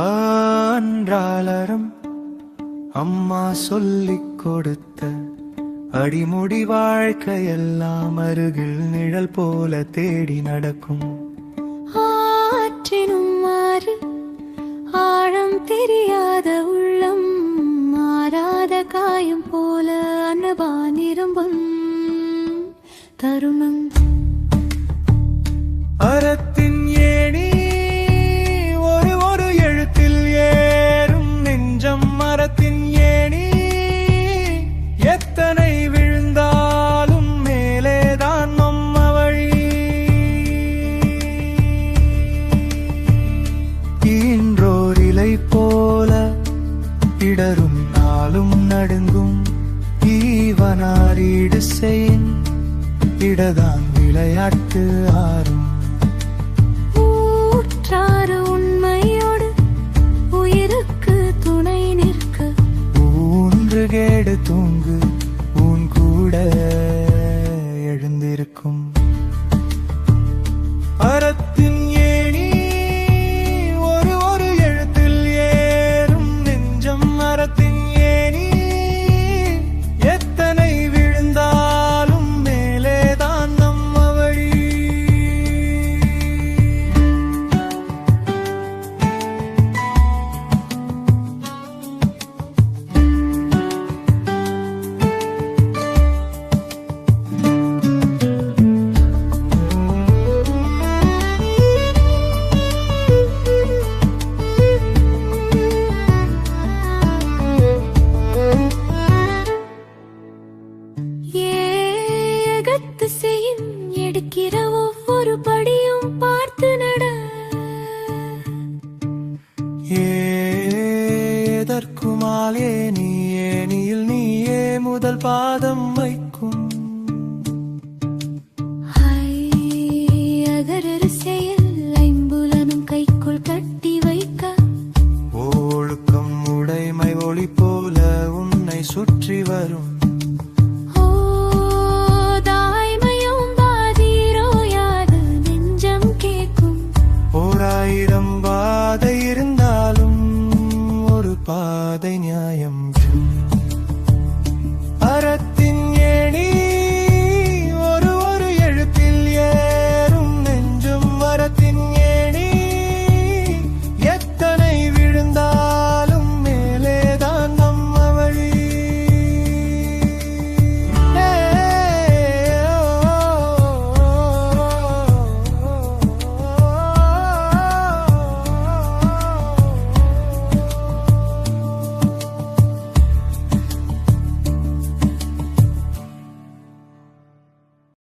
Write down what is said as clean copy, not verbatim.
அன்றாளரம் அம்மா சொல்லிக் கொடுத்த அடிமுடி வாழ்க்கையெல்லாம் அருகில் நிழல் போல தேடி நடக்கும். ஆற்றினும் மாறு ஆழம் தெரியாத உள்ளம் மாறாத காயம் போல அன்பா நிரம்பும் தருணம். அறத்தின் ஏணி ஒரு ஒரு எழுத்தில் ஏறும் நெஞ்சம். மரத்தின் ஏணி எத்தனை விழுந்தாலும் மேலேதான் நம்ம வழி. ஈன்றோர் இலை போல இடரும் நாளும் நடுங்கும். ஈவனாரீடு செயின் இடதான் விளையாட்டு ஆறும். ஊற்றாறு உண்மையோடு உயிருக்கு துணை நிற்க ஊன்று கேடு தூங்கு உன் கூட எழுந்திருக்கும். அறத்தின் ஏணி ஒரு ஒரு எழுத்தில் ஏறும் நெஞ்சம். மரத்தின் ஏணி எத்தனை விழுந்தாலும் மேலேதான் நம்ம வழி. ஏகத்து செய்யும் எடுக்கிற ஒவ்வொரு படியும் பார்த்து நட. ஏதற்குமாலே நீயே நீயில் நீயே முதல் பாதம் வைக்கும். அகரரு செயல் ஐம்புலனும் கைக்குள் கட்டி வைக்க ஒழுக்கம் உடைமை ஒளி போல உன்னை சுற்றி வரும். ஓராயிரம் பாதை இருந்தாலும் ஒரு பாதை